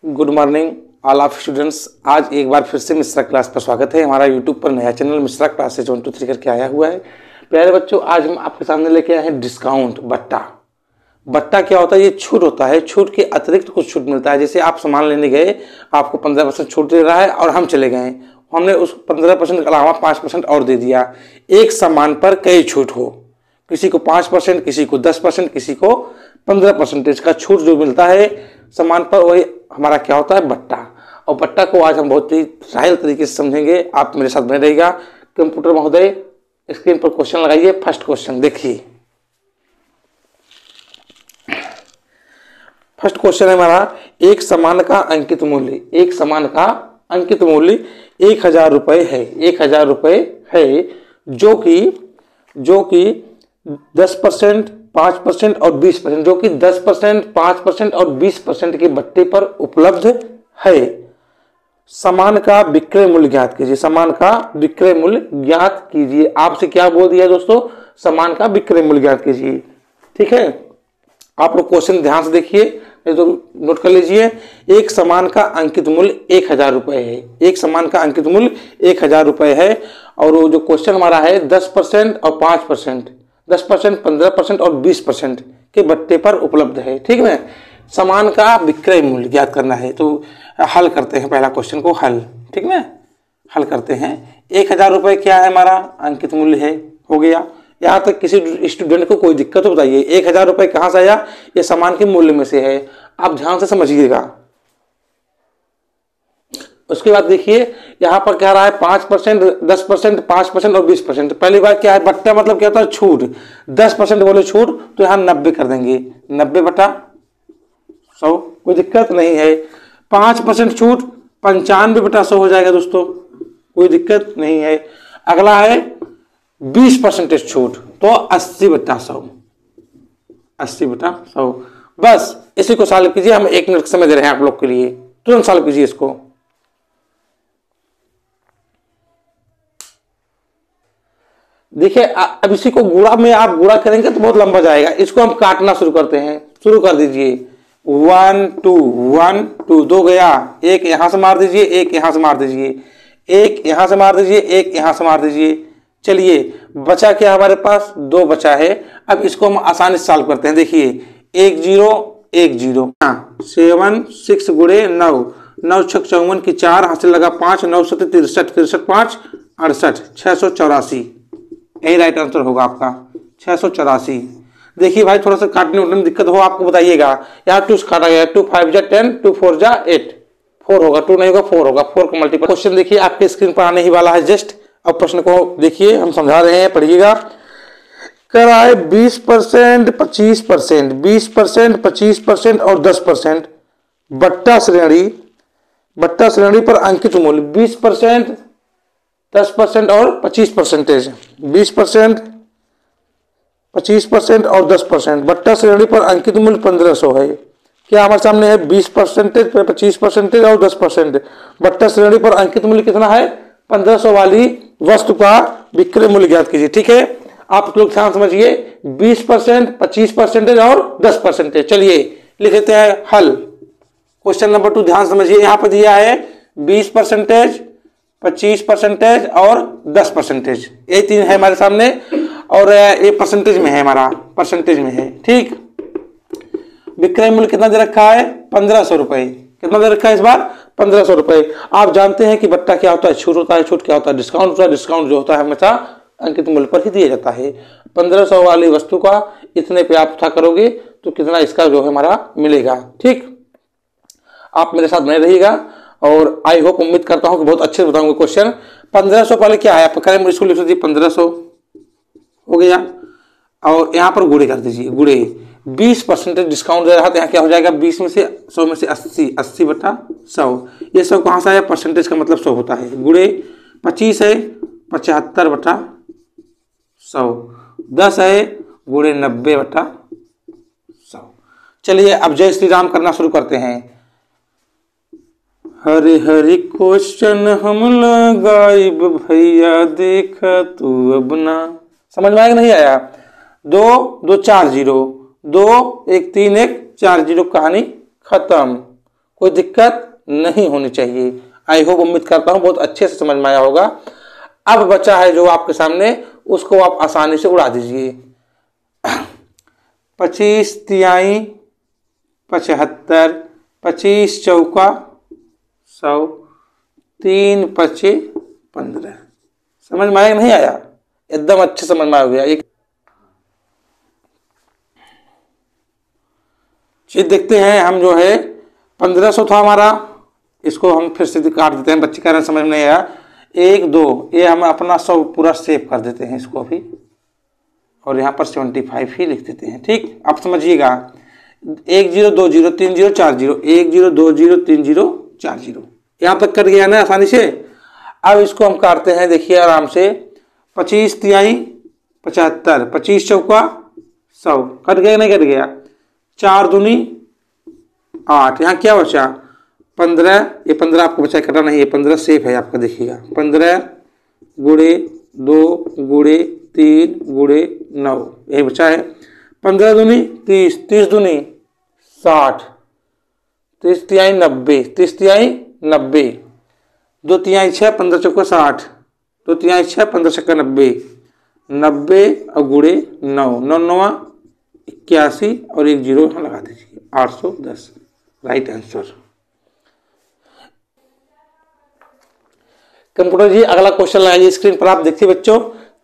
Good morning all of students. आज एक बार फिर से मिश्रा क्लास पर स्वागत है। हमारा यूट्यूब पर नया चैनल मिश्रा क्लासेज 1 2 3 करके आया हुआ है। प्यारे बच्चों, आज हम आपके सामने लेके आए हैं डिस्काउंट बट्टा। बट्टा क्या होता है? ये छूट होता है। छूट के अतिरिक्त कुछ छूट मिलता है। जैसे आप सामान लेने गए, आपको 15% छूट दे रहा है और हम चले गए, हमने उस 15% के अलावा 5% और दे दिया। एक सामान पर कई छूट हो, किसी को 5%, किसी को 10%, किसी को 15% का छूट जो मिलता है सामान पर, वही हमारा क्या होता है? बट्टा। और बट्टा को आज हम बहुत ही साहिल तरीके से समझेंगे। आप मेरे साथ बने रहिएगा। कंप्यूटर महोदय स्क्रीन पर क्वेश्चन लगाइए। फर्स्ट क्वेश्चन देखिए। फर्स्ट क्वेश्चन है हमारा, एक सामान का अंकित मूल्य, एक सामान का अंकित मूल्य 1000 रुपये है। 1000 रुपये है जो कि 10%, 5% और 20%, जो कि 10%, 5% और 20% के बट्टे पर उपलब्ध है। सामान का विक्रय मूल्य ज्ञात कीजिए। सामान का विक्रय मूल्य ज्ञात कीजिए। आपसे क्या बोल दिया दोस्तों? सामान का विक्रय मूल्य ज्ञात कीजिए। ठीक है, आप लोग क्वेश्चन ध्यान से देखिए, नहीं तो नोट कर लीजिए। एक सामान का अंकित मूल्य 1000 रुपये है। एक सामान का अंकित मूल्य 1000 रुपये है और वो जो क्वेश्चन हमारा है 10% और 5%, 10%, 15% और 20% के बट्टे पर उपलब्ध है। ठीक है, सामान का विक्रय मूल्य ज्ञात करना है। तो हल करते हैं पहला क्वेश्चन को। हल, ठीक है, हल करते हैं। 1000 रुपये क्या है? हमारा अंकित मूल्य है। हो गया। यहाँ तक किसी स्टूडेंट को कोई दिक्कत हो बताइए? 1000 रुपये कहाँ से आया? ये सामान के मूल्य में से है। आप ध्यान से समझिएगा। उसके बाद देखिए, यहाँ पर क्या रहा है? 5%, 10%, 5% और 20%। पहली बात क्या है? बट्टा मतलब क्या होता है? छूट। 10% बोले छूट, तो यहाँ 90 कर देंगे। 90 बटा 100, कोई दिक्कत नहीं है। 5% छूट 95 बटा 100 हो जाएगा दोस्तों, कोई दिक्कत नहीं है। अगला है 20% छूट, तो 80 बटा 100, 80 बटा 100। बस इसी को सॉल्व कीजिए। हम 1 मिनट समय दे रहे हैं आप लोग के लिए, तुरंत सॉल्व कीजिए इसको। देखिए, अब इसी को गुणा में आप गुणा करेंगे तो बहुत लंबा जाएगा। इसको हम काटना शुरू करते हैं। शुरू कर दीजिए। 1 2 1 2, 2 गया। एक यहां से मार दीजिए, एक यहां से मार दीजिए, एक यहां से मार दीजिए, एक यहां से मार दीजिए। चलिए, बचा क्या हमारे पास? 2 बचा है। अब इसको हम आसानी से सॉल्व करते हैं। देखिए, 1 0 1 0, 7 6 गुणे 9, 9 6 54 की 4, हाथ से लगा 5, 9 7 63, 63 5 68, 684। यही राइट आंसर होगा आपका, 684। देखिए भाई, थोड़ा सा काटने उठने में दिक्कत हो आपको बताइएगा। यहाँ 2 काटा गया। 2 5 जा 10, 2 4 जा 8, 4 होगा। 2 नहीं होगा, 4 होगा। 4 का मल्टीपल। क्वेश्चन देखिए आपके स्क्रीन पर आने ही वाला है जस्ट। अब प्रश्न को देखिए, हम समझा रहे हैं, पढ़िएगा। कराए 20%, 25%, 20%, 25% और 10% बट्टा श्रेणी पर अंकित मूल्य 20%, 10% और 25%, 20%, 25% और 10% बट्टा श्रेणी पर अंकित मूल्य 1500 है। क्या हमारे सामने है? 20%, 25% और 10% बट्टा श्रेणी पर अंकित मूल्य कितना है? 1500 वाली वस्तु का विक्रय मूल्य ज्ञात कीजिए। ठीक है, आप लोग ध्यान समझिए। 20%, 25% और 10%। चलिए लिख लेते हैं हल। क्वेश्चन नंबर 2 ध्यान समझिए। यहाँ पर दिया है 20%, 25% और 10%। ये 3 है हमारे सामने और ये परसेंटेज में है, हमारा परसेंटेज में है। ठीक, विक्रय मूल्य कितना दे रखा है? 1500 रुपये। कितना दे रखा है इस बार? 1500 रुपये। आप जानते हैं कि बट्टा क्या होता है? छूट होता है। छूट क्या होता है? डिस्काउंट होता है। डिस्काउंट जो होता है हमेशा अंकित मूल्य पर ही दिया जाता है। 1500 वाली वस्तु का इतने पे आप उठा करोगे तो कितना इसका जो है हमारा मिलेगा। ठीक, आप मेरे साथ बने रहिएगा और आई होप, उम्मीद करता हूं कि बहुत अच्छे से बताऊंगा क्वेश्चन। 1500 वाले क्या है? आप करें इसको लिख दीजिए। 1500 हो गया और यहाँ पर गुणे कर दीजिए। गुणे 20% डिस्काउंट दे रहा था, यहाँ क्या हो जाएगा? 20 में से 100 में से 80, 80 बटा 100। ये 100 कहाँ से आया? परसेंटेज का मतलब 100 होता है। गुणे 25 है, 75 बटा 100, 10 है, गुणे 90 बटा 100। चलिए अब जय श्री राम करना शुरू करते हैं। हरे हरे क्वेश्चन हम लगाइब भैया, देखा तू अब ना। समझ में आया कि नहीं आया? 2 2 4 0, 2 1 3 1 4 0, कहानी खत्म। कोई दिक्कत नहीं होनी चाहिए। आई होप, उम्मीद करता हूँ बहुत अच्छे से समझ में आया होगा। अब बचा है जो आपके सामने, उसको आप आसानी से उड़ा दीजिए। 25 तिहाई 75, 25 चौका 100, 3 पचे 15। समझ में आया नहीं आया? एकदम अच्छे समझ में आ गया। एक चीज देखते हैं हम, जो है 1500 था हमारा, इसको हम फिर से काट देते हैं। बच्चे कह रहे हैं समझ में नहीं आया। 1 2 ये हम अपना 100 पूरा सेव कर देते हैं इसको अभी, और यहाँ पर 75 ही लिख देते हैं। ठीक, आप समझिएगा। 1 0 2 0 3 0 4 0, 1 0 2 0 3 0 4 0, यहाँ तक कट गया ना आसानी से। अब इसको हम काटते हैं, देखिए आराम से। 25 तिहाई 75, 25 चौका 100, कट गया नहीं कट गया? 4 दूनी 8, यहाँ क्या बचा? 15, ये 15 आपको बचा, कटा नहीं है, 15 सेफ है आपका, देखिएगा। 15 गुणे 2 गुणे 3 गुणे 9, यही बचा है। 15 दूनी 30, 30 दूनी 60, 30 तिहाई 90, 30 तिहाई 90, 2 तिहाई 6, 15 चौका 60, 2 तिहाई 6, 15 चौका 90, 90 और गुणे 9, 9 9 81 और 1 0 यहाँ लगा दीजिए, 810 राइट आंसर। कंप्यूटर जी अगला क्वेश्चन लगाइए स्क्रीन पर, आप देखिए बच्चों।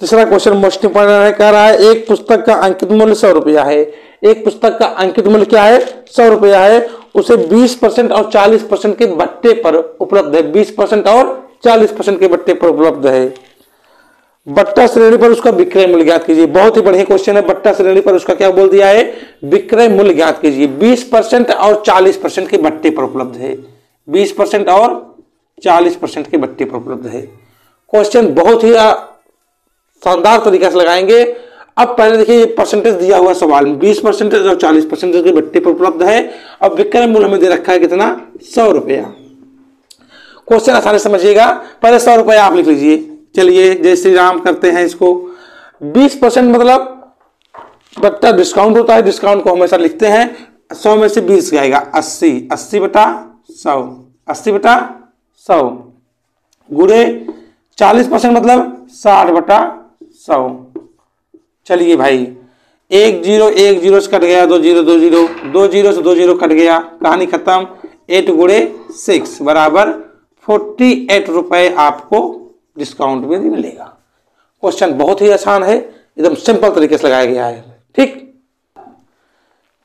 तीसरा क्वेश्चन मोस्ट इंपोर्टेंट कह रहा है, एक पुस्तक का अंकित मूल्य 100 रुपया है। एक पुस्तक का अंकित मूल्य क्या है? 100 रुपया है। उसे 20% और 40% के बट्टे पर उपलब्ध है। 20% और 40% के बट्टे पर उपलब्ध है। बट्टा श्रेणी पर उसका विक्रय मूल्य ज्ञात कीजिए। बहुत ही बढ़िया क्वेश्चन है। बट्टा श्रेणी पर उसका क्या बोल दिया है? विक्रय मूल्य ज्ञात कीजिए। 20% और 40% के बट्टे पर उपलब्ध है। 20% और 40% के बट्टे पर उपलब्ध है। क्वेश्चन बहुत ही शानदार तरीके से लगाएंगे। अब पहले देखिए, ये परसेंटेज दिया हुआ सवाल में 20% और 40% के बट्टे पर उपलब्ध है। अब विक्रय मूल्य हमें दे रखा है कितना? 100 रुपया। क्वेश्चन आसानी से समझिएगा। पहले 100 रुपया आप लिख लीजिए। चलिए जय श्री राम करते हैं इसको। 20% मतलब बट्टा डिस्काउंट होता है, डिस्काउंट को हमेशा लिखते हैं। 100 में से 20 जाएगा 80, 80 बटा 100, 80 बटा 100 गुणे 40% मतलब 60 बटा 100। चलिए भाई, 1 0 1 0 से कट गया, 2 0 2 0, 2 0 से 2 0 कट गया, कहानी खत्म। 8 गुणे 6 बराबर 48 रुपए आपको डिस्काउंट में मिलेगा। क्वेश्चन बहुत ही आसान है, एकदम सिंपल तरीके से लगाया गया है। ठीक,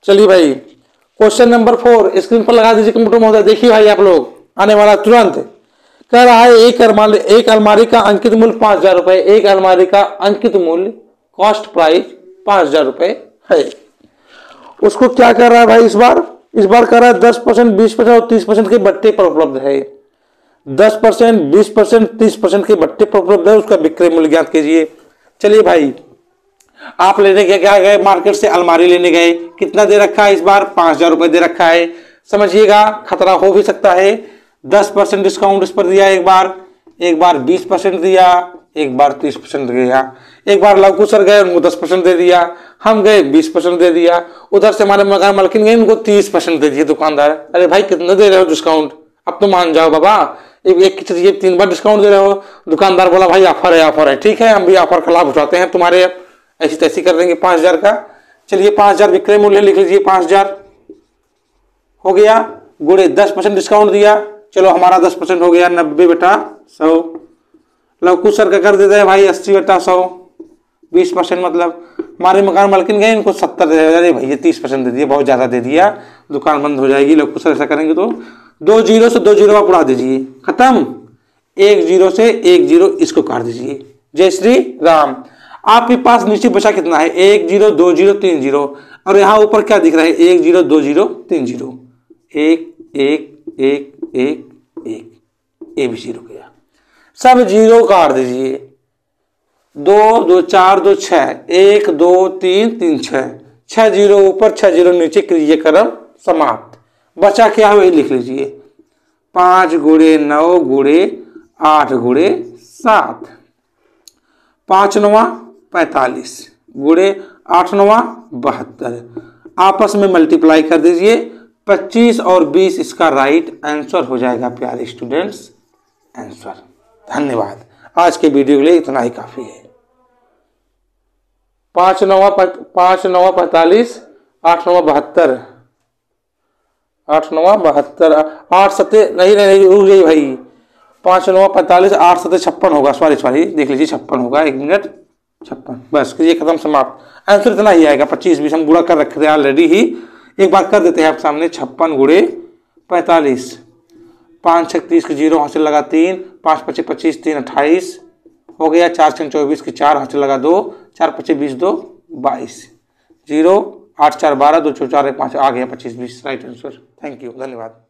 चलिए भाई क्वेश्चन नंबर 4 स्क्रीन पर लगा दीजिए कंप्यूटर महोदय। देखिए भाई आप लोग, आने वाला तुरंत। कह रहा है एक अलमारी का अंकित मूल्य 5000 रुपए। एक अलमारी का अंकित मूल्य कॉस्ट प्राइस 5000 रुपए है। उसको क्या कर रहा है भाई? इस बार कर रहा है 10%, 20% और 30% के बट्टे पर उपलब्ध है। 10%, 20%, 30% के बट्टे पर उपलब्ध है। उसका विक्रय मूल्य ज्ञात कीजिए। चलिए भाई, आप लेने क्या गए? मार्केट से अलमारी लेने गए। कितना दे रखा है इस बार? 5000 रुपए दे रखा है। समझिएगा, खतरा हो भी सकता है। 10% डिस्काउंट इस पर दिया एक बार 20% दिया, एक बार 30% दिया। एक बार लवकुश सर गए, उनको 10% दे दिया। हम गए 20% दे दिया। उधर से हमारे मकान मालकिन गए, उनको 30% दे दिए दुकानदार। अरे भाई कितना दे रहे हो डिस्काउंट? अब तो मान जाओ बाबा, एक चीज 3 बार डिस्काउंट दे रहे हो। दुकानदार बोला भाई ऑफर है। ठीक है, हम भी ऑफर का लाभ उठाते हैं तुम्हारे, ऐसी तैसी कर देंगे 5000 का। चलिए 5000 विक्रय मूल्य लिख लीजिए। 5000 हो गया, गुणे 10% डिस्काउंट दिया। चलो हमारा 10% हो गया 90 बटा 100। लवकुश सर का कर देते हैं भाई 80 बटा 100, 20% मतलब। हमारे मकान मालकिन गए, इनको 70 दे दिया। अरे भैया 30% दे दिया, बहुत ज्यादा दे दिया, दुकान बंद हो जाएगी। लवकुश सर ऐसा करेंगे तो 2 0 से 2 0 आप उड़ा दीजिए, खत्म। 1 0 से 1 0 इसको काट दीजिए। जय श्री राम। आपके पास नीचे बचा कितना है? 1 0 2 0 3 0, और यहाँ ऊपर क्या दिख रहा है? 1 0 2 0 3 0, 1 1 1 1 1, ये भी 0 गया। सब 0 काट दीजिए। 2 2 4 2 6, 1 2 3 3 6, 6 0 ऊपर 6 0 नीचे, क्रियाक्रम समाप्त। बचा क्या है वही लिख लीजिए। 5 गुणे 9 गुणे 8 गुणे 7, 5 9 45 गुणे 8 9 72। आपस में मल्टीप्लाई कर दीजिए। 25 और 20 इसका राइट आंसर हो जाएगा प्यारे स्टूडेंट्स, आंसर। धन्यवाद। आज के वीडियो के लिए इतना ही काफी है। 5 9 45, 8 9 72, 8 9 72, 8 7 नहीं रुक गई भाई, 5 9 45, 8 7 56 होगा, सॉरी देख लीजिए 56 होगा, 1 मिनट 56, बस ये खत्म समाप्त। आंसर इतना ही आएगा। 25 20 हम गुणा कर रखे थे ऑलरेडी ही, एक बार कर देते हैं आप सामने। 56 गुणे 45, 5 6 30 की 0 हाथ से लगा 3, 5 5 25 3 28 हो गया, 4 6 24 की 4 हाथ से लगा 2, 4 25 20 2 22, 0 8 4 12 2 4 1 5 आ गया 25 20 राइट आंसर। थैंक यू, धन्यवाद।